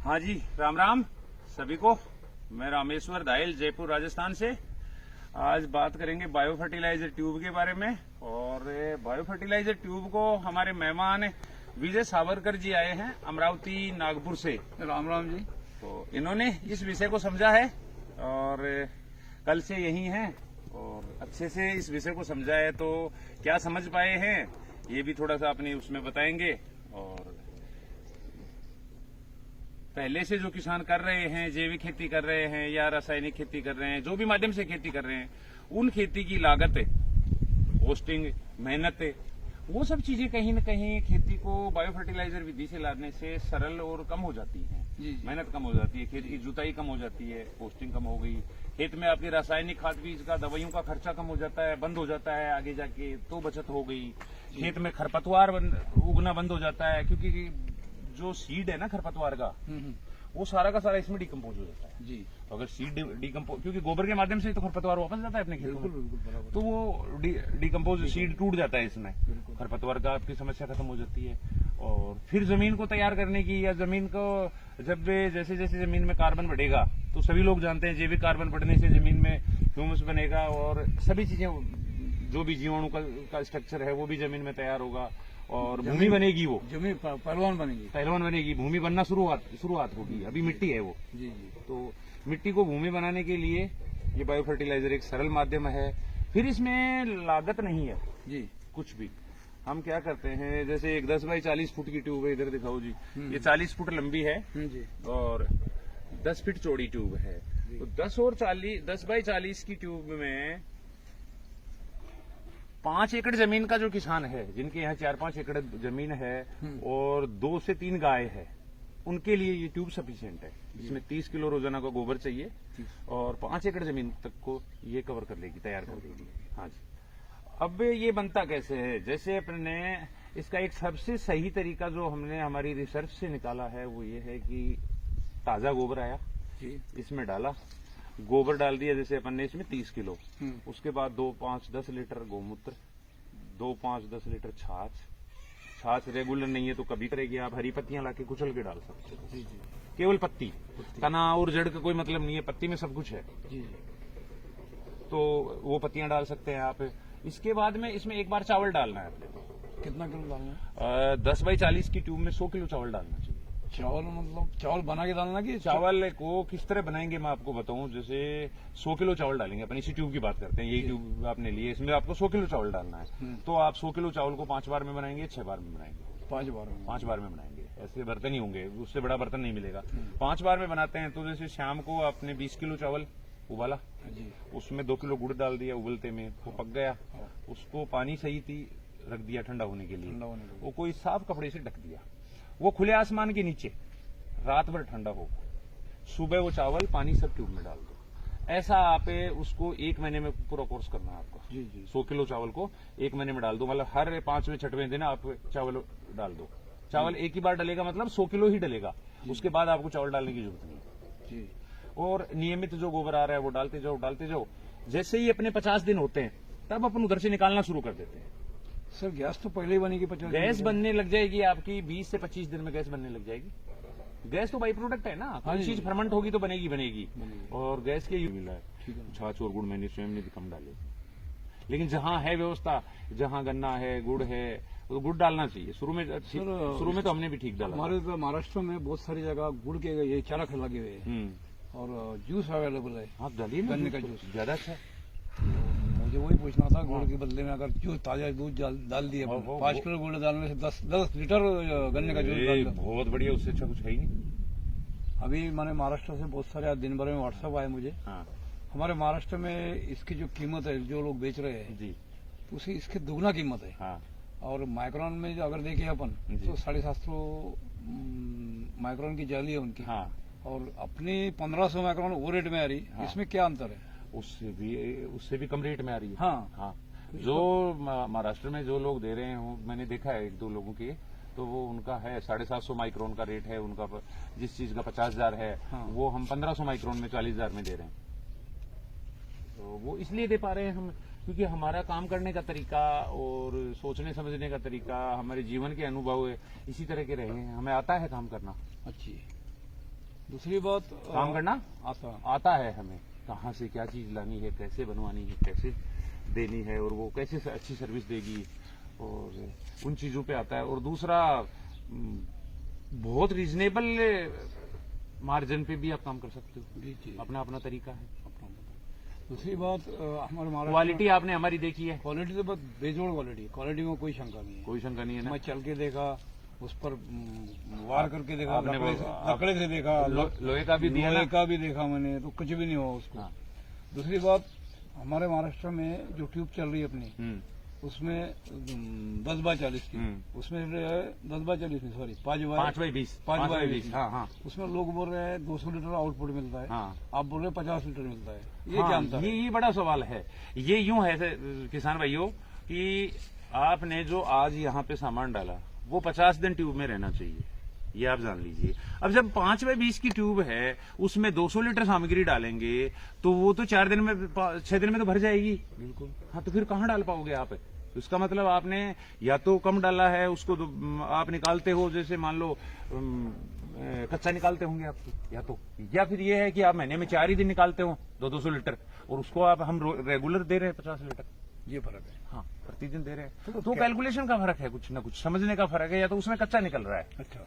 हाँ जी, राम राम सभी को। मैं रामेश्वर दाहिल, जयपुर राजस्थान से। आज बात करेंगे बायो फर्टिलाइजर ट्यूब के बारे में। और बायो फर्टिलाइजर ट्यूब को हमारे मेहमान विजय सावरकर जी आए हैं अमरावती नागपुर से। राम राम जी। तो इन्होंने इस विषय को समझा है और कल से यही हैं और अच्छे से इस विषय को समझा है। तो क्या समझ पाए हैं ये भी थोड़ा सा अपने उसमें बताएंगे। और पहले से जो किसान कर रहे हैं, जैविक खेती कर रहे हैं या रासायनिक खेती कर रहे हैं, जो भी माध्यम से खेती कर रहे हैं, उन खेती की लागत, पोस्टिंग, मेहनत, वो सब चीजें कहीं न कहीं खेती को बायो फर्टिलाइजर विधि से लाने से सरल और कम हो जाती है। मेहनत कम हो जाती है, खेत की जुताई कम हो जाती है, पोस्टिंग कम हो गई, खेत में आपके रासायनिक खाद बीज का, दवाइयों का खर्चा कम हो जाता है, बंद हो जाता है आगे जाके, तो बचत हो गई। खेत में खरपतवार उगना बंद हो जाता है, क्योंकि जो सीड है ना खरपतवार का, वो सारा का सारा इसमें डिकम्पोज हो जाता है। जी। तो अगर सीड डिकम्पोज, क्योंकि गोबर के माध्यम से तो खरपतवार वापस जाता है अपने खेत में, बिल्कुल। तो वो डिकम्पोज सीड टूट जाता है इसमें, खरपतवार का आपकी समस्या खत्म हो जाती है। और फिर जमीन को तैयार करने की, या जमीन को जब जैसे जैसे जमीन में कार्बन बढ़ेगा, तो सभी लोग जानते हैं जैविक कार्बन बढ़ने से जमीन में ह्यूमस बनेगा और सभी चीजें, जो भी जीवाणु का स्ट्रक्चर है वो भी जमीन में तैयार होगा और भूमि बनेगी, वो जमीन पहलवान बनेगी, भूमि बनना शुरुआत होगी। अभी मिट्टी है वो। जी। तो मिट्टी को भूमि बनाने के लिए ये बायो फर्टिलाइजर एक सरल माध्यम है। फिर इसमें लागत नहीं है जी, कुछ भी। हम क्या करते हैं, जैसे एक 10 बाई 40 फुट की ट्यूब है, इधर दिखाओ जी, ये 40 फुट लंबी है जी, और 10 फीट चौड़ी ट्यूब है। तो 10 बाई 40 की ट्यूब में 5 एकड़ जमीन का जो किसान है, जिनके यहाँ 4-5 एकड़ जमीन है और 2 से 3 गाय है, उनके लिए ये ट्यूब सफिशिएंट है। इसमें 30 किलो रोजाना का गोबर चाहिए और 5 एकड़ जमीन तक को ये कवर कर लेगी, तैयार कर देगी। हाँ जी। अब ये बनता कैसे है, जैसे अपने इसका एक सबसे सही तरीका जो हमने हमारी रिसर्च से निकाला है वो ये है कि ताजा गोबर आया, इसमें डाला, गोबर डाल दिया जैसे अपन ने इसमें 30 किलो, उसके बाद 2, 5, 10 लीटर गोमूत्र, 2, 5, 10 लीटर छाछ रेगुलर नहीं है तो कभी करेगी, आप हरी पत्तियां लाके कुचल के डाल सकते हो। जी, केवल पत्ती, तना और जड़ का कोई मतलब नहीं है, पत्ती में सब कुछ है। जी। तो वो पत्तियां डाल सकते हैं आप। इसके बाद में इसमें एक बार चावल डालना है अपने को। कितना किलो डालना है? 10 बाई 40 की ट्यूब में 100 किलो चावल डालना चाहिए। चावल मतलब चावल बना के डालना कि चावल को किस तरह बनाएंगे मैं आपको बताऊं। जैसे 100 किलो चावल डालेंगे अपन, इसी ट्यूब की बात करते हैं, यही ट्यूब आपने ली है, इसमें आपको 100 किलो चावल डालना है। तो आप 100 किलो चावल को 5 बार में बनाएंगे, 6 बार में बनाएंगे? 5 बार में बनाएंगे। ऐसे बर्तन ही होंगे, उससे बड़ा बर्तन नहीं मिलेगा। 5 बार में बनाते हैं। तो जैसे शाम को आपने 20 किलो चावल उबाला, उसमें 2 किलो गुड़ डाल दिया, उबलते में वो पक गया, उसको पानी सही थी रख दिया ठंडा होने के लिए, वो कोई साफ कपड़े से ढक दिया, वो खुले आसमान के नीचे रात भर ठंडा होगा। सुबह वो चावल पानी सब ट्यूब में डाल दो। ऐसा आप उसको 1 महीने में पूरा कोर्स करना है आपको। जी। 100 किलो चावल को 1 महीने में डाल दो, मतलब हर 5वें 6वें दिन आप चावल डाल दो। चावल एक ही बार डलेगा, मतलब 100 किलो ही डलेगा, उसके बाद आपको चावल डालने की जरूरत नहीं जी। और नियमित जो गोबर आ रहा है वो डालते जाओ। जैसे ही अपने 50 दिन होते हैं तब अपन उधर से निकालना शुरू कर देते हैं। सर गैस तो पहले ही बनेगी, 50 गैस बनने लग जाएगी आपकी 20 से 25 दिन में गैस बनने लग जाएगी। गैस तो बाई प्रोडक्ट है ना, कोई चीज फर्मेंट होगी तो बनेगी। और गैस के मिला है छाछ और गुड़ मैंने स्वयं ने भी कम डाले। लेकिन जहाँ है व्यवस्था, जहाँ गन्ना है, गुड़ है, तो गुड़ डालना चाहिए। शुरू में तो हमने भी ठीक डाला। हमारे तो महाराष्ट्र में बहुत सारी जगह गुड़ के ये चारा लगे हुए हैं और जूस अवेलेबल है। आप डालिए गन्ने का जूस ज्यादा अच्छा। मुझे वही पूछना था, गुड़ के बदले में अगर जूस ताजा दूध डाल दिए, 5 किलो गुड़ डालने से 10 लीटर गन्ने का जूस बहुत बढ़िया, उससे अच्छा कुछ है ही नहीं। अभी मैंने महाराष्ट्र से बहुत सारे दिन भर में व्हाट्सएप आए मुझे। हमारे महाराष्ट्र में इसकी जो कीमत है, जो लोग बेच रहे हैं जी, उसी इसकी दुगना कीमत है। और माइक्रोन में जो अगर देखें अपन तो 750 माइक्रोन की जाली है उनकी। और अपनी 1500 माइक्रोन वो रेट में आ रही। इसमें क्या अंतर है? उससे भी कम रेट में आ रही है। हाँ। जो महाराष्ट्र में जो लोग दे रहे हैं, मैंने देखा है 1-2 लोगों के, तो वो उनका है 750 माइक्रोन का रेट है उनका। जिस चीज का 50,000 है वो हम 1500 माइक्रोन में 40,000 में दे रहे हैं। तो वो इसलिए दे पा रहे हैं हम, क्योंकि हमारा काम करने का तरीका और सोचने समझने का तरीका, हमारे जीवन के अनुभव इसी तरह के रहे हैं, हमें आता है काम करना। अच्छी दूसरी बात काम करना आता आता है हमें, कहाँ से क्या चीज लानी है, कैसे बनवानी है, कैसे देनी है, और वो कैसे अच्छी सर्विस देगी, और उन चीजों पे आता है। और दूसरा बहुत रीजनेबल मार्जिन पे भी आप काम कर सकते हो, जी, अपना अपना तरीका है। दूसरी बात हमारे महाराष्ट्र क्वालिटी आपने हमारी देखी है, क्वालिटी तो बहुत बेजोड़ क्वालिटी में कोई शंका नहीं है, कोई शंका नहीं है ना। मैं चल के देखा, उस पर वार करके देखा, आपने लकड़े से देखा, लोहे का भी दिया, लोहे का भी देखा मैंने, तो कुछ भी नहीं हुआ उसको। हाँ। दूसरी बात, हमारे महाराष्ट्र में जो ट्यूब चल रही है अपनी, उसमें 10x40 की, उसमें 10x40 में, सॉरी 5x20, हाँ। उसमें लोग बोल रहे हैं 200 लीटर आउटपुट मिलता है, हाँ। आप बोल रहे हैं 50 लीटर मिलता है, ये हाँ, क्या अंतर है? ये बड़ा सवाल है। ये यूं है किसान भाइयों कि आपने जो आज यहाँ पे सामान डाला वो 50 दिन ट्यूब में रहना चाहिए, ये आप जान लीजिए। अब जब 5x20 की ट्यूब है, उसमें 200 लीटर सामग्री डालेंगे तो वो तो 4 दिन में 6 दिन में तो भर जाएगी। बिल्कुल। हाँ, तो फिर कहाँ डाल पाओगे आप? उसका मतलब आपने या तो कम डाला है, उसको तो आप निकालते हो, जैसे मान लो कच्चा निकालते होंगे आप, या फिर ये है कि आप महीने में 4 ही दिन निकालते हो 200 लीटर, और उसको आप हम रेगुलर दे रहे हैं 50 लीटर। ये फर्क है। हाँ, प्रतिदिन दे रहे हैं। तो कैलकुलेशन का फर्क है, कुछ ना कुछ समझने का फर्क है, या तो उसमें कच्चा निकल रहा है। अच्छा,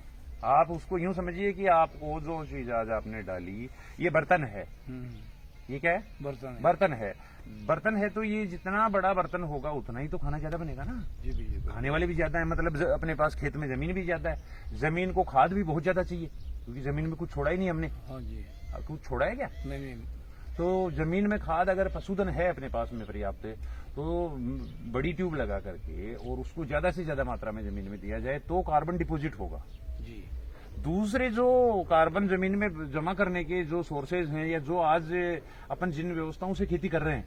आप उसको यूं समझिए कि आपको जो चीज आज आपने डाली, ये बर्तन है। ये क्या है? बर्तन है। बर्तन है तो ये जितना बड़ा बर्तन होगा उतना ही तो खाना ज्यादा बनेगा ना। जी। खाने वाले भी ज्यादा है, मतलब अपने पास खेत में जमीन भी ज्यादा है, जमीन को खाद भी बहुत ज्यादा चाहिए, क्योंकि जमीन में कुछ छोड़ा ही नहीं हमने। हाँ जी। कुछ छोड़ा है क्या? नहीं। तो जमीन में खाद अगर पशुधन है अपने पास में पर्याप्त, तो बड़ी ट्यूब लगा करके और उसको ज्यादा से ज्यादा मात्रा में जमीन में दिया जाए तो कार्बन डिपोजिट होगा जी। दूसरे जो कार्बन जमीन में जमा करने के जो सोर्सेज हैं, या जो आज अपन जिन व्यवस्थाओं से खेती कर रहे हैं,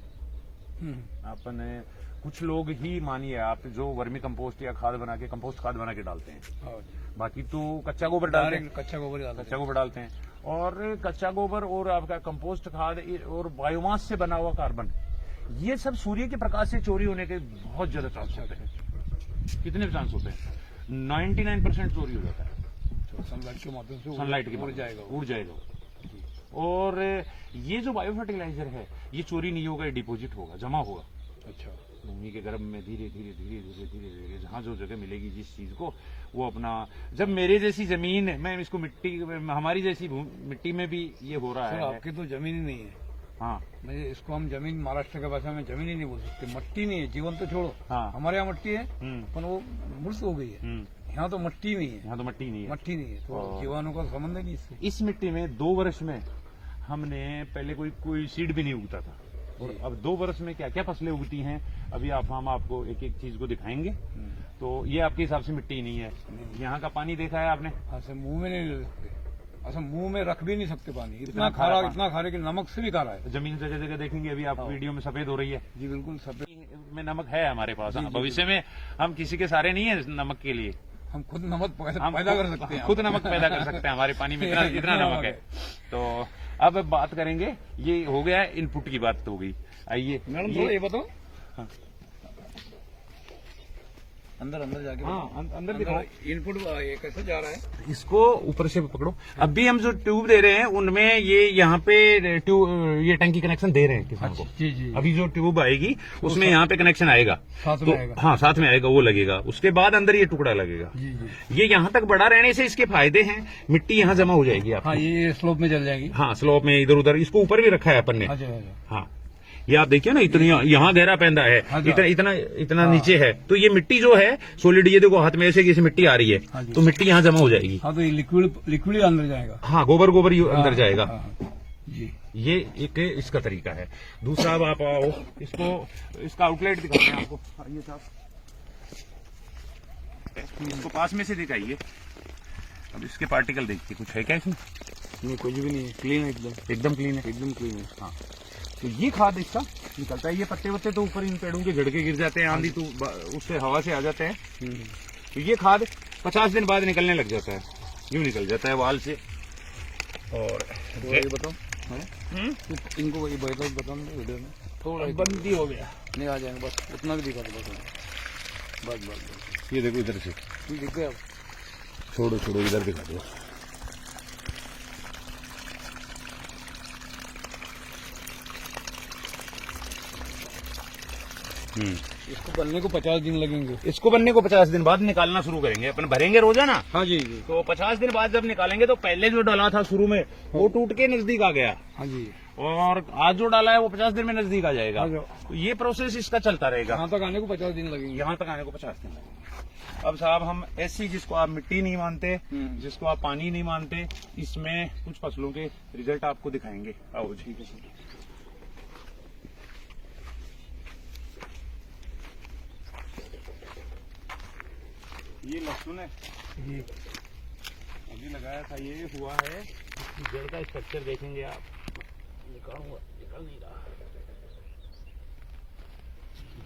अपन कुछ लोग ही मानिए आप जो वर्मी कंपोस्ट या खाद बना के, कंपोस्ट खाद बना के डालते हैं, बाकी तो कच्चा गोबर डालते हैं, कच्चा गोबर डालते हैं। और कच्चा गोबर और आपका कंपोस्ट खाद और बायोमास से बना हुआ कार्बन, ये सब सूर्य के प्रकाश से चोरी होने के बहुत ज्यादा चांस होते हैं। कितने चांस होते हैं? 99% चोरी हो जाता है। सनलाइट के माध्यम से सनलाइट के उड़ जाएगा। और ये जो बायो फर्टिलाइजर है, ये चोरी नहीं होगा, ये डिपोजिट होगा, जमा होगा। अच्छा, भूमि के गर्भ में धीरे धीरे जहां जो जगह मिलेगी जिस चीज को, वो अपना, जब मेरे जैसी जमीन, मैं इसको मिट्टी, हमारी जैसी मिट्टी में भी ये हो रहा है। आपकी तो जमीन ही नहीं है। हाँ, मैं इसको हम जमीन, महाराष्ट्र के भाषा में जमीन ही नहीं बोल सकते, मट्टी नहीं है, जीवन तो छोड़ो। हाँ, हमारे यहाँ मट्टी है, पर वो मूर्त हो गई है। यहाँ तो मट्टी नहीं है, यहाँ तो मट्टी नहीं है, तो जीवाणु का संबंध ही नहीं इससे। इस मिट्टी में 2 वर्ष में हमने पहले कोई सीड भी नहीं उगता था, और अब 2 वर्ष में क्या क्या फसलें उगती हैं, अभी हम आपको एक एक चीज को दिखाएंगे। तो ये आपके हिसाब से मिट्टी नहीं है। यहाँ का पानी देखा है आपने? अच्छा, मुंह में नहीं ले सकते, अच्छा मुंह में रख भी नहीं सकते पानी, इतना खारा कि नमक से भी खारा है। जमीन जगह जगह देखेंगे, अभी आप वीडियो में सफेद हो रही है। जी बिल्कुल, सफेद में नमक है हमारे पास। भविष्य में हम किसी के सारे नहीं है नमक के लिए, हम खुद नमक पैदा कर सकते हैं, खुद नमक पैदा कर सकते हैं। हमारे पानी में इतना नमक है। तो अब बात करेंगे, ये हो गया है इनपुट की बात तो हो गई। आइए मैडम, ये बताओ। हाँ। अंदर जाके, हाँ, अंदर दिखाओ इनपुट कैसे जा रहा है। इसको ऊपर से पकड़ो। अब भी हम जो ट्यूब दे रहे हैं उनमें ये यहाँ पे ये टंकी कनेक्शन दे रहे हैं किसान को। जी। अभी जो ट्यूब आएगी उसमें यहाँ पे कनेक्शन आएगा, साथ में आएगा। हाँ, साथ में आएगा, वो लगेगा। उसके बाद अंदर ये टुकड़ा लगेगा। जी। ये यहाँ तक बड़ा रहने से इसके फायदे हैं, मिट्टी यहाँ जमा हो जाएगी आपको। हाँ, ये स्लोप में चल जाएगी। हाँ, स्लोप में इधर उधर। इसको ऊपर भी रखा है अपन ने। हाँ, ये आप देखिए ना, इतनी यहाँ गहरा पैंदा है, इतना नीचे है, तो ये मिट्टी जो है सॉलिड, ये देखो हाथ में ऐसे जैसे मिट्टी आ रही है, तो मिट्टी यहाँ जमा हो जाएगी। हाँ, तो ये लिक्विड ही अंदर जाएगा। हाँ, गोबर अंदर जाएगा। जी, ये एक इसका तरीका है। दूसरा, अब आप आओ, इसका आउटलेट दिखाते हैं आपको। ये साहब, इसको पास में से दिखाइए। अब इसके पार्टिकल देखिए, कुछ है क्या इसमें? नहीं, कुछ भी नहीं है, क्लीन है, एकदम क्लीन है। हाँ, तो ये खाद इसका निकलता है। ये पत्ते वत्ते तो ऊपर इन पेड़ों के झड़के गिर जाते हैं, आंधी तो उससे हवा से आ जाते हैं। तो ये खाद 50 दिन बाद निकलने लग जाता है, यूं निकल जाता है वाल से। और ये बताओ, इनको ये बताओ वीडियो में थोड़ा बंदी हो गया, नहीं आ जाएंगे, बस उतना भी दिखा दो, बस। ये देखो इधर से दिख गया, छोड़ो इधर दिखा दो। इसको बनने को 50 दिन लगेंगे। इसको बनने को 50 दिन बाद निकालना शुरू करेंगे, अपन भरेंगे रोजाना। हाँ जी जी। तो 50 दिन बाद जब निकालेंगे तो पहले जो डाला था शुरू में वो टूट के नजदीक आ गया, हाँ जी, और आज जो डाला है वो 50 दिन में नजदीक आ जाएगा। हाँ तो ये प्रोसेस इसका चलता रहेगा। यहाँ तक आने को 50 दिन लगेंगे। यहाँ तक आने को 50 दिन लगेंगे। अब साहब हम ऐसी, जिसको आप मिट्टी नहीं मानते, जिसको आप पानी नहीं मानते, इसमें कुछ फसलों के रिजल्ट आपको दिखाएंगे। आओ जी। ये लहसुन है, ये अभी लगाया था, ये हुआ है। जड़ का स्ट्रक्चर देखेंगे आप, निकल नहीं रहा।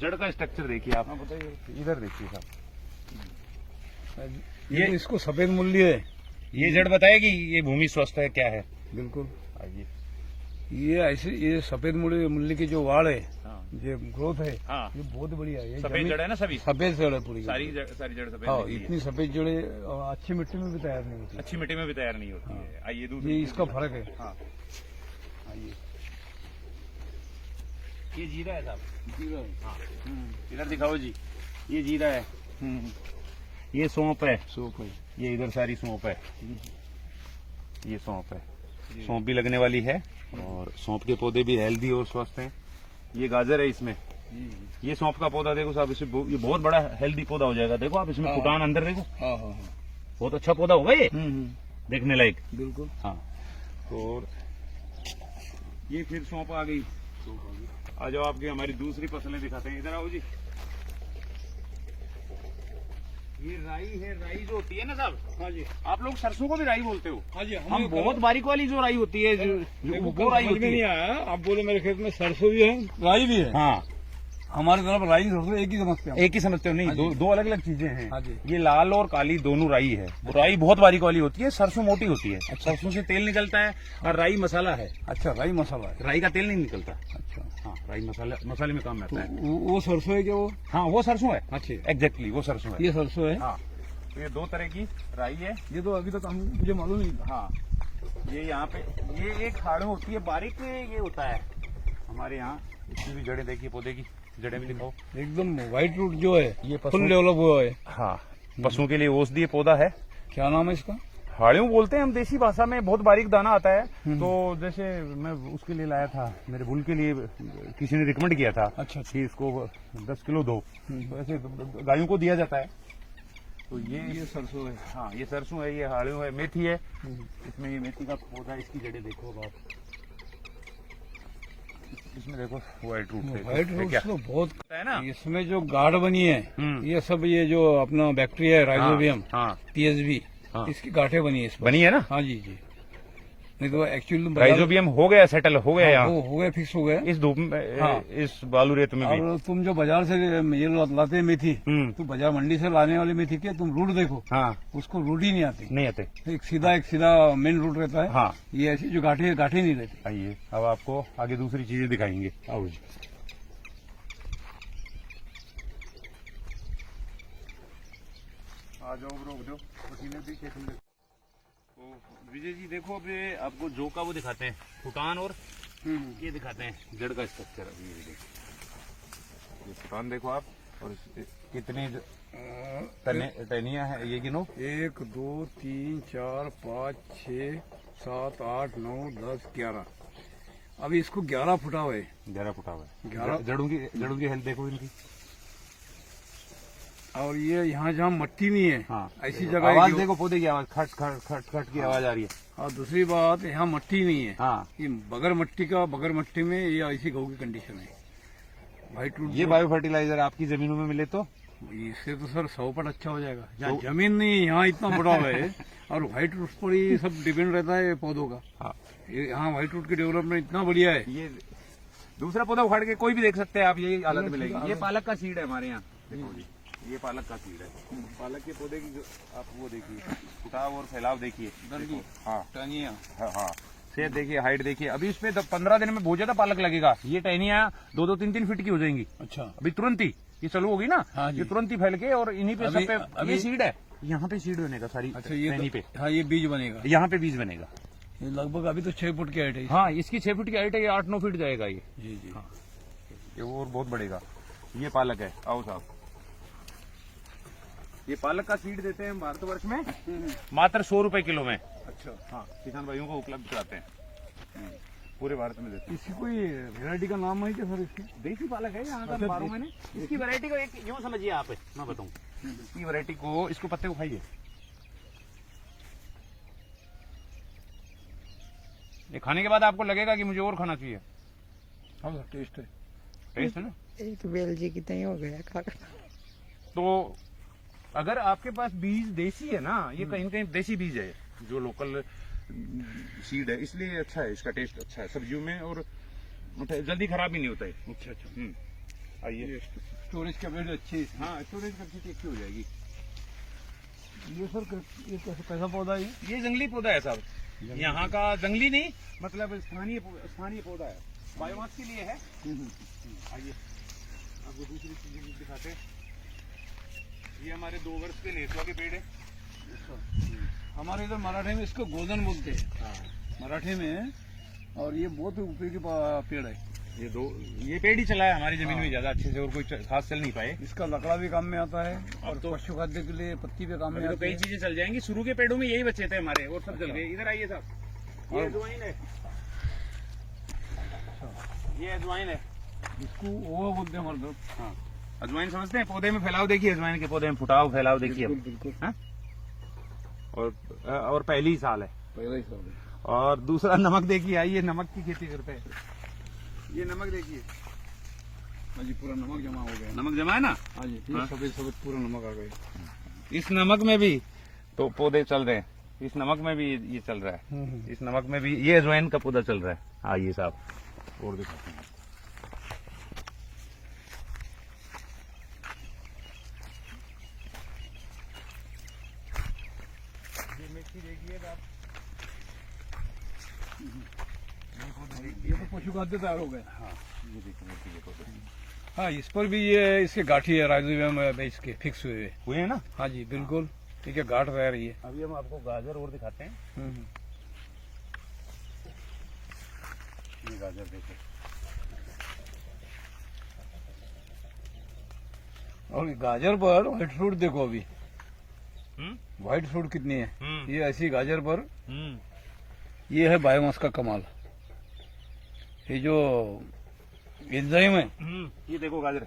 जड़ का स्ट्रक्चर देखिए आप। बताइए, इधर देखिए साहब, ये तो इसको सफेद मूल्य है। ये जड़ बताएगी ये भूमि स्वस्थ है क्या है। बिल्कुल। आइए। ये ऐसे, ये सफेद मूल्य की जो वाड़ है, हाँ। ये ग्रोथ है, हाँ। ये बहुत बढ़िया है। ये सफेद जड़ है ना, सभी सफेद जड़ है पूरी, सारी जड़ सफेद। हाँ, इतनी सफेद जड़े अच्छी मिट्टी में भी तैयार नहीं होती। अच्छी मिट्टी में भी तैयार नहीं होती है। आइए दूसरी, ये इसका फर्क है। हाँ आइए। ये जीरा है साहब, जीरा है। हाँ। इधर दिखाओ जी, ये जीरा है। ये सौंफ है, सूप है। ये इधर सारी सौंफ है, ये सौंफ है। सौंफ भी लगने वाली है, और सौंफ के पौधे भी हेल्दी और स्वस्थ हैं। ये गाजर है इसमें। ये सौंफ का पौधा देखो साहब, इसमें ये बहुत बड़ा हेल्दी पौधा हो जाएगा। देखो आप इसमें फुटान अंदर देखो, हाँ हाँ हाँ, बहुत अच्छा पौधा होगा ये, देखने लायक। बिल्कुल। हाँ। तो ये फिर सौंफ आ गई। आ जाओ, आपकी हमारी दूसरी फसलें दिखाते हैं। इधर आओ जी। ये राई है। राई जो होती है ना साहब, हाँ जी, आप लोग सरसों को भी राई बोलते हो। हाँ जी। हम बहुत बारीक वाली जो राई होती है, वो राई होती नहीं है। आया, आप बोले मेरे खेत में सरसों भी है, राई भी है। हाँ, हमारी तरफ राई सरसों एक ही समझते हैं। एक ही समझते हो? नहीं, हाँ जी। दो अलग अलग चीजें हैं। हाँ जी। ये लाल और काली दोनों राई है। वो राई बहुत बारीक वाली होती है, सरसों मोटी होती है। सरसों से तेल निकलता है, और राई मसाला है। अच्छा, राई मसाला है। राई का तेल नहीं निकलता। अच्छा, हाँ, राई मसाले में काम तो आता है। वो सरसों है क्या वो? हाँ, वो सरसों है। अच्छा, एग्जैक्टली वो सरसों है। ये सरसों है। हाँ, तो ये दो तरह की राई है। ये तो अभी तक मुझे मालूम नहीं था। हाँ, ये यहाँ पे ये एक खाड़ होती है, बारीक ये होता है हमारे यहाँ। इसकी भी जड़ें देखिए, पौधे की जड़ें भी दिखाओ। एकदम व्हाइट रूट जो है, ये फुल डेवलप हुआ है। हाँ, पशुओं के लिए औषधीय पौधा है। क्या नाम है इसका? हाड़ियों बोलते हैं हम देसी भाषा में। बहुत बारीक दाना आता है। तो जैसे मैं उसके लिए लाया था, मेरे बुल के लिए किसी ने रिकमेंड किया था। अच्छा, कि इसको 10 किलो दो, तो ऐसे गायों को दिया जाता है। तो ये सरसों है। हाँ, ये सरसों है, ये हाड़ियों है, मेथी है। इसमें ये मेथी का पौधा, इसकी जड़ें देखो अब आप। इसमें देखो व्हाइट रूट है। व्हाइट रूट तो बहुत है ना। इसमें जो गाढ़ बनी है, ये सब ये जो अपना बैक्टीरिया है, राइजोबियम, हाँ, पीएचबी, हाँ। इसकी गांठें बनी है इसमें। बनी है ना। हाँ जी जी। नहीं तो एक्चुअली राइजोबियम हो गया, सेटल हो गया यहाँ। हो गया, फिक्स हो गया इस धूप में, हाँ। इस बालू रेत में भी। और तुम जो बाजार से ये लाते हैं मेथी, तो बाजार मंडी से लाने वाली मेथी के तुम रूट देखो, हाँ, उसको रूट ही नहीं आती। नहीं आते। एक सीधा मेन रूट रहता है। हाँ, ये ऐसी जो गांठें नहीं रहती। आइए अब आपको आगे दूसरी चीजें दिखाएंगे। आओ जी। आ जाओ, रोक दो, पसीने भी खेत में। तो विजय जी देखो, अब ये आपको जौ का वो दिखाते हैं, फुटान, और ये दिखाते हैं जड़ का स्ट्रक्चर। अभी ये देखो, ये फुटान देखो आप, और कितनी टहनियां हैं ये गिनो। 1 2 3 4 5 6 7 8 9 10 11। अभी इसको 11 फुटा हुआ है। 11 फुटा हुआ है। 11 जड़ों की हेल्थ देखो इनकी। और ये यहाँ जहाँ मट्टी नहीं है, हाँ, ऐसी जगह आवाज देखो, पौधे की आवाज, खट खट खट खट की आवाज आ रही है। और दूसरी बात, यहाँ मट्टी नहीं है। हाँ, ये बगैर मट्टी में ये ऐसी गौ की कंडीशन है। व्हाइट रूट ये बायो फर्टिलाइजर आपकी जमीनों में मिले तो इससे तो सर 100% अच्छा हो जाएगा। जहाँ जमीन नहीं है, यहाँ इतना बड़ा है, और व्हाइट रूट पर ही सब डिपेंड रहता है पौधों का। हाँ, यहाँ व्हाइट रूट की डेवलपमेंट इतना बढ़िया है। ये दूसरा पौधा उखाड़ के कोई भी देख सकते हैं आप, यही हालत मिलेगी। ये पालक का सीड है हमारे यहाँ, देखो जी, ये पालक का सीड है। पालक के पौधे की जो आप वो देखिए, फुटाव और फैलाव देखिए। हाँ, टहनियाँ, हाँ, सेहत देखिए, हाइट देखिए। अभी इस पे 15 दिन में बहुत ज्यादा पालक लगेगा। ये टहनियाँ 2-3 फीट की हो जाएंगी। अच्छा, अभी तुरंत ही ये चालू होगी ना। हाँ ये तुरंत ही फैल के, और इन्हीं पे सब पे अभी ये सीड है। यहाँ पे सीड बनेगा सारी। अच्छा, ये टहनी पे, हाँ, ये बीज बनेगा। यहाँ पे बीज बनेगा। ये लगभग अभी तो 6 फुट की हाइट है। हाँ, इसकी 6 फीट की हाइट है, ये 8-9 फीट जाएगा ये। जी जी। हाँ, ये और बहुत बढ़ेगा। ये पालक है, आओ साहब। ये पालक का सीड देते हैं भारतवर्ष में मात्र 100 रुपए किलो में। अच्छा। हाँ, किसान भाइयों को उपलब्ध कराते हैं, पूरे भारत में देते हैं। इसकी कोई वैरायटी का नाम है क्या सर? इसकी देसी पालक है यहाँ का, अच्छा, 12 महीने। इसकी वैरायटी को एक यूं समझिए आप, मैं बताऊं इसकी वैरायटी को, इसको पत्ते को खाइए, ये खाने के बाद आपको लगेगा कि मुझे और खाना चाहिए। हाँ सर, टेस्ट है। टेस्ट है ना। एक तो बेल जी कितना ही हो गया खाकर। तो अगर आपके पास बीज देसी है ना, ये कहीं न कहीं देसी बीज है जो लोकल सीड है, इसलिए अच्छा है, इसका टेस्ट अच्छा है सब्जियों में, और जल्दी खराब भी नहीं होता है। अच्छा अच्छा। आइए, स्टोरेज कैपेसिटी अच्छी है। हाँ, स्टोरेज कैपेसिटी अच्छी हो जाएगी। ये सर ये कैसा पौधा है? ये जंगली पौधा है साहब, यहाँ का जंगली नहीं, मतलब स्थानीय पौधा है, बायोमास के लिए है। आइए आपको दूसरी चीज दिखाते हैं। ये हमारे 2 वर्ष के लेसुआ के पेड़ है। हमारे इधर मराठी में इसको गोदन बोलते हैं। मराठी में। और ये बहुत उपयोगी पेड़ है। ये पेड़ ही चला है हमारी जमीन में ज्यादा अच्छे से, और कोई खास चल नहीं पाए। इसका लकड़ा भी काम में आता है, और तो पशु खाद्य के लिए पत्ती भी काम में आती है। कई चीजें चल जाएंगी। शुरू के पेड़ों में यही बचे थे हमारे, और सब जल गए। इधर आइए साहब, ये अजवाइन है, ये अजवाइन है। इसको ओवा बोलते हैं हमारे तरफ। हाँ, अजवाइन समझते हैं। पौधे में फैलाव देखिए, अजवाइन के पौधे में फैलाव देखिए। बिल्कुल। हाँ? और पहली साल है, पहला ही साल है। और दूसरा नमक देखिए। आइए, नमक की खेती करते हैं। ये नमक देखिए। हाँ जी, पूरा नमक जमा हो गया। नमक जमा है ना। हाँ जी, सफेद सफेद पूरा नमक आ गया। इस नमक में भी तो पौधे चल रहे हैं, इस नमक में भी ये चल रहा है, इस नमक में भी ये अजवाइन का पौधा चल रहा है। आइए साहब, और दिखाते हैं। ये तो पशु खाद्य तैयार हो गए। हाँ, ये देखिए पौधे। हाँ, इस पर भी ये इसके गाठी है, राइजोबियम में इसके फिक्स हुए हैं ना। हाँ जी, बिल्कुल। ठीक है, गाठ रह रही है। अभी हम आपको गाजर और दिखाते हैं। ये गाजर देखो, और गाजर पर व्हाइट फ्रूट देखो। अभी व्हाइट फ्रूट कितनी है। ये ऐसी गाजर पर ये है बायोमास का कमाल। ये जो एंजाइम है, ये देखो गाजर,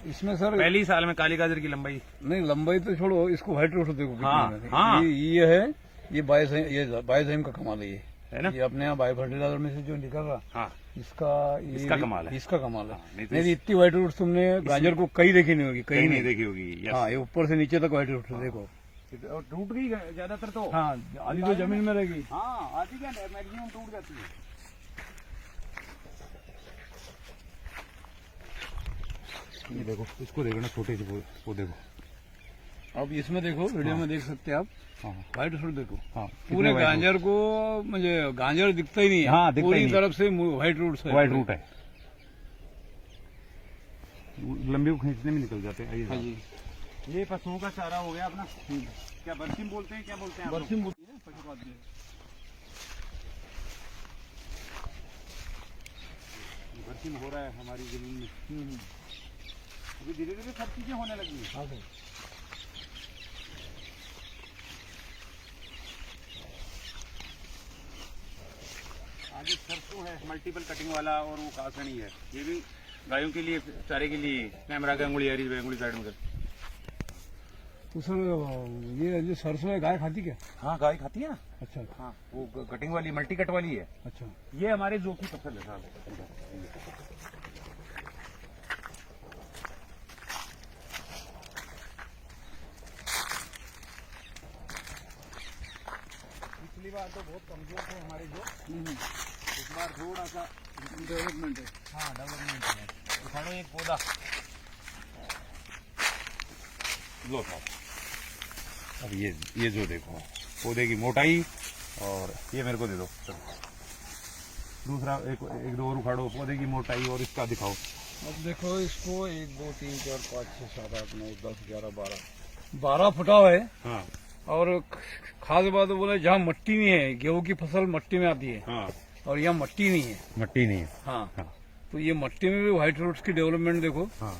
इसमें सर पहली साल में काली गाजर की लंबाई नहीं, लंबाई तो छोड़ो, इसको व्हाइट फ्रूट देखो। हाँ, हाँ। ये है, ये बायोजाइम का कमाल है। ये है ना, ये अपने यहाँ बायो फर्टिलाइजर में से जो निकल रहा। हाँ, इसका कमाल है। इसका कमाल है। नहीं तो नहीं, इतनी व्हाइट फ्रूट तुमने गाजर को कहीं देखी नहीं होगी, कहीं नहीं देखी होगी। हाँ, ये ऊपर से नीचे तक व्हाइट फ्रूट देखो। और टूट गई ज्यादातर तो। हाँ, आधी तो जमीन में रहेगी। हाँ, आधी क्या मैक्सिमम टूट जाती है। ये देखो, इसको देखो ना, छोटे से पौधे को। अब इसमें देखो, वीडियो में देख सकते हैं आप। हाँ, व्हाइट फ्रूट देखो। हाँ, पूरे गाजर को मुझे गाजर दिखता ही नहीं है। हाँ, दिखता ही पूरी नहीं। तरफ से व्हाइट रूट है। व्हाइट रूट है, लंबी को खींचने में निकल जाते हैं। हाँ जी, ये पशुओं का चारा हो गया अपना। क्या बरसीम बोलते हैं, क्या बोलते हैं आप लोग? बरसीम बोलते हैं पशु खाद्य। बरसीम हो रहा है हमारी जमीन में। अभी धीरे धीरे सब चीजें होने लगी हैं। हाँ सर। आगे सरसों है, मल्टीपल कटिंग वाला, और वो कासनी है। ये भी गायों के लिए, चारे के लिए। कैमरा का अंगुली आ रही है, अंगुली साइड में कर। तो सर ये जो सरसों है, गाय खाती क्या? हाँ, गाय खाती है ना। अच्छा। हाँ, वो कटिंग वाली, मल्टी कट वाली है। अच्छा। ये हमारे जो की फसल है साहब। पिछली बार तो बहुत कमजोर थे हमारे जो, इस बार थोड़ा सा डेवलपमेंट है। हाँ, डेवलपमेंट है। उठाओ एक पौधा, लो साहब। अब ये जो देखो, पौधे की मोटाई, और ये मेरे को दे दो। दूसरा एक दो और उखाड़ो, पौधे की मोटाई और इसका दिखाओ। अब देखो इसको 1 2 3 4 5 6 7 8 9 10 11 12 फुटाव है। हाँ, और खास बात बोले, जहाँ मट्टी नहीं है, गेहूं की फसल मट्टी में आती है। हाँ, और यहाँ मट्टी नहीं है। मट्टी नहीं है। हाँ, हाँ, तो ये मट्टी में भी व्हाइट रूट्स की डेवलपमेंट देखो। हाँ,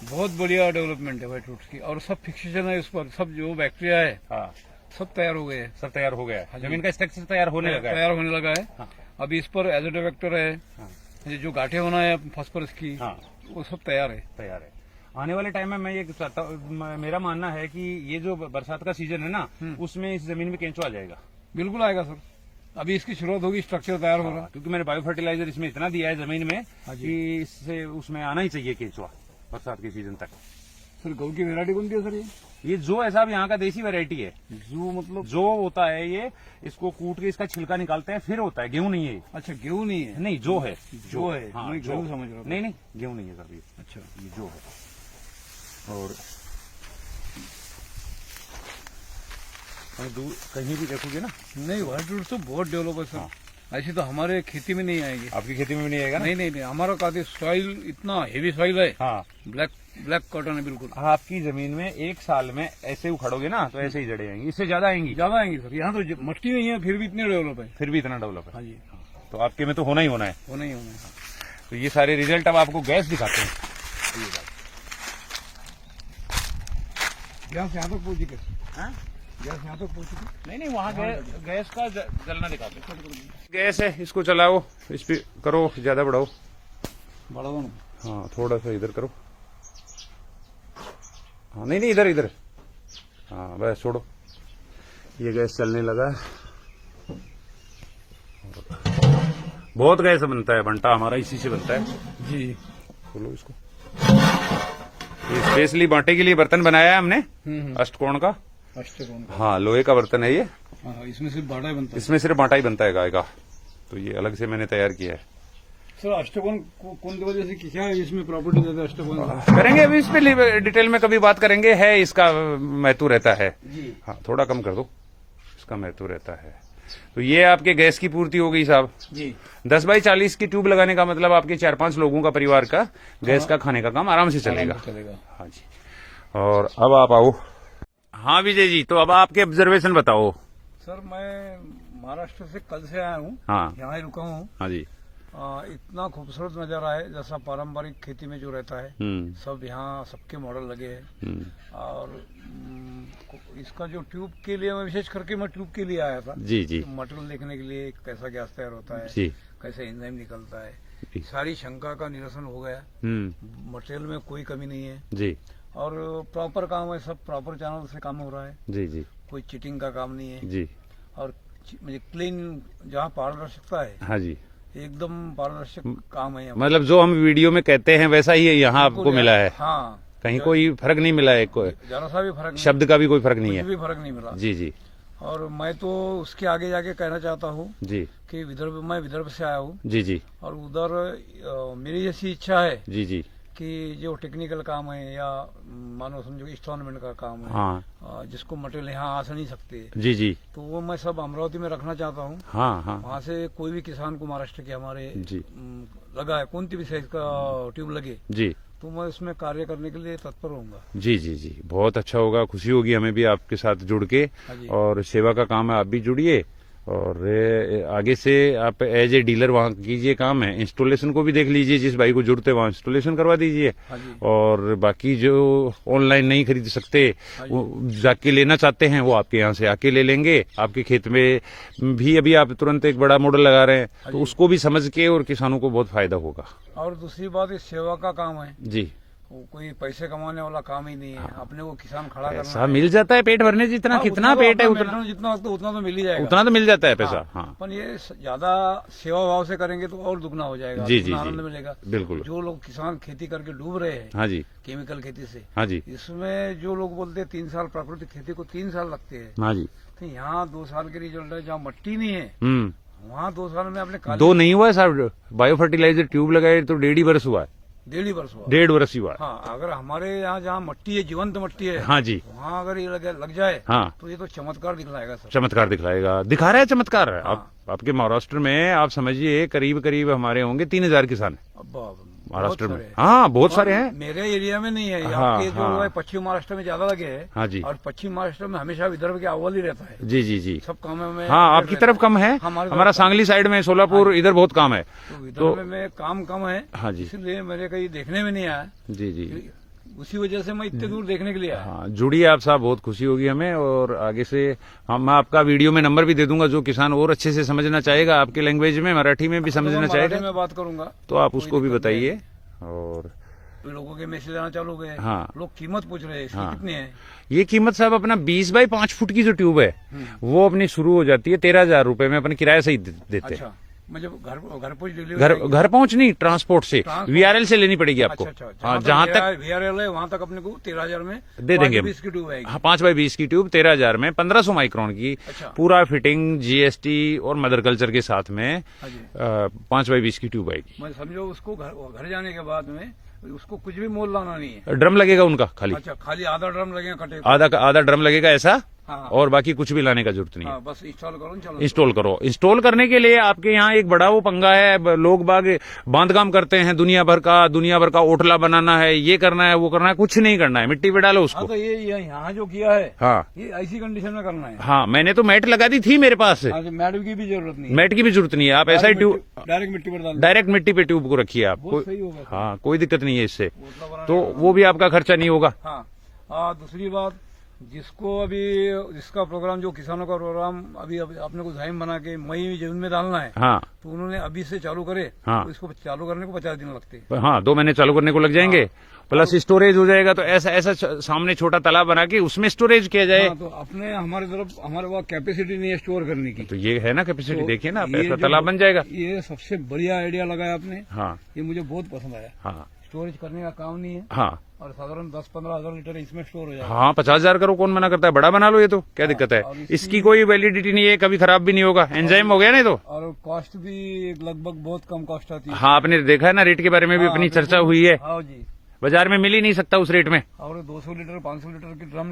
बहुत बढ़िया डेवलपमेंट है व्हाइट रूट्स की, और सब फिक्सेशन है उस पर, सब जो बैक्टीरिया है हाँ सब तैयार हो गए हैं। सब तैयार हो गया है, जमीन का स्ट्रक्चर तैयार होने लगा है। तैयार होने लगा है। हाँ। अभी इस पर एजोटेवेक्टर है, हाँ। ये जो गांठें होना है फास्फोरस की, हाँ वो सब तैयार है। तैयार है। आने वाले टाइम में मैं ये चाहता मेरा मानना है कि ये जो बरसात का सीजन है ना, उसमें इस जमीन में केंचुआ आ जाएगा। बिल्कुल आएगा सर, अभी इसकी शुरुआत होगी, स्ट्रक्चर तैयार हो रहा है। क्योंकि मैंने बायो फर्टिलाइजर इसमें इतना दिया है जमीन में हाँ जी। कि इससे उसमें आना ही चाहिए केंचुआ बरसात के सीजन तक। सर गऊ की वेरायटी कौन सी है सर? ये जो है साहब यहाँ का देसी वैरायटी है। जो मतलब जो होता है ये, इसको कूट के इसका छिलका निकालते हैं, फिर होता है। गेहूं नहीं है ये। अच्छा गेहूं नहीं है? नहीं, जो है। जो है, हाँ, मैं जो गेहूं समझ रहा था। नहीं नहीं, गेहूं नहीं है सर ये। अच्छा ये जो है। और कहीं भी देखोगे ना, नहीं, व्हाइट रूट तो बहुत डेवलप है सर। ऐसी तो हमारे खेती में नहीं आएगी। आपकी खेती में भी नहीं आएगा ना? नहीं नहीं नहीं, हमारा काफी सॉइल इतना हेवी सॉइल है। हाँ, ब्लैक कॉटन है बिल्कुल। आपकी जमीन में एक साल में ऐसे उखड़ोगे ना तो ऐसे ही जड़ें आएंगी, इससे ज्यादा आएंगी। ज्यादा आएंगी सर, यहाँ तो मट्टी नहीं है फिर भी इतने डेवलप है। फिर भी इतना डेवलप है। हाँ जी, तो आपके में तो होना ही होना है। होना ही होना है। तो ये सारे रिजल्ट अब आपको गैस दिखाते हैं। गैस यहाँ तक पहुंची कैसे? गैस यहाँ तक पहुंची थी? नहीं नहीं, वहाँ गैस का जलना दिखाते हैं। गैस है, इसको चलाओ, इस पे करो, ज्यादा बढ़ाओ। बड़ा दोनों। हाँ, थोड़ा सा इधर करो। हाँ, नहीं नहीं, इधर इधर। हाँ बस, छोड़ो। ये गैस चलने लगा है। बहुत गैस बनता है, भंटा हमारा इसी से बनता है जी। खोलो इसको। ये स्पेशली बांटे के लिए बर्तन बनाया है हमने, अष्टकोण का। अष्टकोण का? हाँ, लोहे का बर्तन है ये। हाँ, इसमें सिर्फ बाटा ही बनता है। इसमें सिर्फ बाटा ही बनता है गाय का, तो ये अलग से मैंने तैयार किया है। सर अष्टकोण कौन सी वजह से क्या है इसमें प्रॉपर्टी देता है अष्टकोण? करेंगे अभी इस पे डिटेल में कभी बात करेंगे। है इसका महत्व रहता है जी। हाँ, थोड़ा कम कर दो, इसका महत्व रहता है। तो ये आपके गैस की पूर्ति हो गई साहब जी। 10 बाई 40 की ट्यूब लगाने का मतलब आपके 4-5 लोगों का परिवार का गैस का खाने का काम आराम से चलेगा। हाँ जी। और अब आप आओ। हाँ विजय जी, तो अब आपके ऑब्जर्वेशन बताओ। सर मैं महाराष्ट्र से कल से आया हूँ। हाँ। यहाँ ही रुका हूँ। हाँ जी। इतना खूबसूरत नजारा है, जैसा पारंपरिक खेती में जो रहता है। सब यहाँ सबके मॉडल लगे हैं। और इसका जो ट्यूब के लिए, मैं विशेष करके मैं ट्यूब के लिए आया था जी जी। मटेरियल देखने के लिए, कैसा गैस तैयार होता है जी, कैसे एंजाइम निकलता है। सारी शंका का निरसन हो गया। मटेरियल में कोई कमी नहीं है जी। और प्रॉपर काम है, सब प्रॉपर चैनल से काम हो रहा है। जी जी। कोई चीटिंग का काम नहीं है जी। और मुझे क्लीन, जहाँ पारदर्शिकता है, हाँ जी, एकदम पारदर्शक काम है। मतलब जो हम वीडियो में कहते हैं वैसा ही यहाँ आपको मिला है। हाँ, कहीं कोई फर्क नहीं मिला है, जरा सा भी फर्क नहीं, शब्द का भी कोई फर्क नहीं है, कुछ भी फर्क नहीं मिला। जी जी। और मैं तो उसके आगे जाके कहना चाहता हूँ जी कि मैं विदर्भ से आया हूँ जी जी। और उधर मेरी जैसी इच्छा है जी जी कि जो टेक्निकल काम है या मानो समझो इंस्टॉलमेंट का काम है, हाँ, जिसको मटेरियल यहाँ आ नहीं सकते, जी जी, तो वो मैं सब अमरावती में रखना चाहता हूँ। हाँ हाँ। वहाँ से कोई भी किसान को महाराष्ट्र के हमारे जी लगा है, कौन सी भी साइज का ट्यूब लगे, जी, तो मैं उसमें कार्य करने के लिए तत्पर रहूंगा। जी जी जी, बहुत अच्छा होगा, खुशी होगी हमें भी आपके साथ जुड़ के। और सेवा का काम है, आप भी जुड़िए और आगे से आप एज ए डीलर वहाँ कीजिए काम है। इंस्टॉलेशन को भी देख लीजिए, जिस भाई को जरूरत है वहाँ इंस्टॉलेशन करवा दीजिए। और बाकी जो ऑनलाइन नहीं खरीद सकते, वो जाके लेना चाहते हैं, वो आपके यहाँ से आके ले लेंगे। आपके खेत में भी अभी आप तुरंत एक बड़ा मॉडल लगा रहे हैं, तो उसको भी समझ के, और किसानों को बहुत फायदा होगा। और दूसरी बात, इस सेवा का काम है जी, वो कोई पैसे कमाने वाला काम ही नहीं है। अपने को किसान खड़ा करना पैसा मिल जाता है पेट भरने जितना, कितना पेट है उतना, जितना उतना तो मिल ही जाएगा, उतना तो मिल जाता है पैसा। हाँ, पर ये ज्यादा सेवा भाव से करेंगे तो और दुगना हो जाएगा। जी जी, आनंद मिलेगा। बिल्कुल। जो लोग किसान खेती करके डूब रहे हैं, हाँ जी, केमिकल खेती से, हाँ जी, इसमें जो लोग बोलते हैं 3 साल, प्राकृतिक खेती को 3 साल लगते हैं, हाँ जी, तो यहाँ 2 साल के रिजल्ट है। जहाँ मट्टी नहीं है वहाँ 2 साल में आपने 2 नहीं हुआ है साहब, बायो फर्टिलाइजर ट्यूब लगाए तो 1.5 वर्ष हुआ है। 1.5 वर्ष हुआ। 1.5 वर्ष ही हुआ। हाँ, अगर हमारे यहाँ जहाँ मट्टी है, जीवंत मट्टी है, हाँ जी, वहाँ अगर ये लग जाए, हाँ, तो ये तो चमत्कार दिखलाएगा सर। चमत्कार दिखलाएगा, दिखा रहा है चमत्कार। आपके महाराष्ट्र में आप समझिए करीब करीब हमारे होंगे 3000 किसान महाराष्ट्र में। हाँ, बहुत सारे हैं। मेरे एरिया में नहीं है। हाँ, आपके जो हाँ, है पश्चिम महाराष्ट्र में ज्यादा लगे हैं। हाँ जी, और पश्चिम महाराष्ट्र में हमेशा विदर्भ के अव्वल ही रहता है। जी जी जी, सब काम में। हाँ, आपकी तरफ कम है, हमारा सांगली साइड में, सोलापुर, इधर बहुत काम है। तो विदर्भ में काम कम है। हाँ जी, इसलिए मेरे कहीं देखने में नहीं आया। जी जी, उसी वजह से मैं इतने दूर देखने के लिए आया। हाँ, जुड़िए आप साहब, बहुत खुशी होगी हमें। और आगे से मैं आपका वीडियो में नंबर भी दे दूंगा, जो किसान और अच्छे से समझना चाहेगा आपके लैंग्वेज में, मराठी में भी समझना चाहेगा, मैं बात करूंगा तो आप उसको भी बताइए। और लोगों के मैसेज आना चालू हो गए। हाँ, लोग कीमत पूछ रहे हैं, इसकी कितनी है? ये कीमत साहब अपना 20 बाई 5 फुट की जो ट्यूब है वो अपनी शुरू हो जाती है 13,000 रुपए में, अपन किराए से ही देते हैं। अच्छा, मतलब घर पहुंच डिलीवरी? घर पहुंच नहीं, ट्रांसपोर्ट से, VRL से लेनी पड़ेगी आपको। हाँ, जहाँ तक VRL है वहां तक अपने को 13,000 में दे देंगे। 20 की ट्यूब है। हाँ, 5 बाई 20 की ट्यूब 13,000 में, 1500 माइक्रोन की। अच्छा। पूरा फिटिंग, GST और मदर कल्चर के साथ में 5 बाई 20 की ट्यूब आएगी। मैं समझो उसको घर जाने के बाद में उसको कुछ भी मोल लाना नहीं है। ड्रम लगेगा उनका खाली। अच्छा, खाली आधा ड्रम लगेगा कटे? आधा ड्रम लगेगा ऐसा। हाँ। और बाकी कुछ भी लाने का जरूरत नहीं है। बस इंस्टॉल करो, चलो इंस्टॉल करो। इंस्टॉल करने के लिए आपके यहाँ एक बड़ा वो पंगा है, लोग बाग बांधकाम करते हैं दुनिया भर का ओटला बनाना है, ये करना है, वो करना है। कुछ नहीं करना है, मिट्टी पे डालो उसको। तो ये यहाँ जो किया है, हाँ, ये ऐसी कंडीशन में करना है। हाँ, मैंने तो मैट लगा दी थी मेरे पास। मैट की भी जरूरत नहीं, मैट की भी जरूरत नहीं है। आप ऐसा ही ट्यूब डायरेक्ट मिट्टी पर डाल, डायरेक्ट मिट्टी पे ट्यूब को रखिए आप। सही होगा। हाँ, कोई दिक्कत नहीं है इससे, तो वो भी आपका खर्चा नहीं होगा। हाँ, दूसरी बात, जिसका प्रोग्राम, जो किसानों का प्रोग्राम अभी अपने को टाइम बना के मई जून में डालना है, हाँ, तो उन्होंने अभी से चालू करे। हाँ, तो इसको चालू करने को 50 दिन लगते हैं। हाँ, 2 महीने चालू करने को लग जाएंगे। प्लस स्टोरेज हो जाएगा, तो ऐसा सामने छोटा तालाब बना के उसमें स्टोरेज किया जाए। तो अपने हमारे वहाँ कैपेसिटी नहीं है स्टोर करने की। तो ये है ना कैपेसिटी, तो देखिए ना आप, ये ऐसा तालाब बन जाएगा। ये सबसे बढ़िया आइडिया लगाया आपने। हाँ, ये मुझे बहुत पसंद आया। हाँ, स्टोरेज करने का काम नहीं है। हाँ, और साधारण 10-15 हजार लीटर इसमें स्टोर हो जाएगा। हाँ, 50,000 करो, कौन मना करता है? बड़ा बना लो, ये तो क्या दिक्कत है? इसकी कोई वैलिडिटी नहीं है, कभी खराब भी नहीं होगा, एंजाइम हो गया नहीं तो। और कॉस्ट भी लगभग बहुत कम कॉस्ट आती है। हाँ, आपने देखा है ना, रेट के बारे में भी अपनी चर्चा हुई है। हाँ जी, बाजार में मिल ही नहीं सकता उस रेट में। और 200 लीटर 500 लीटर की ड्रम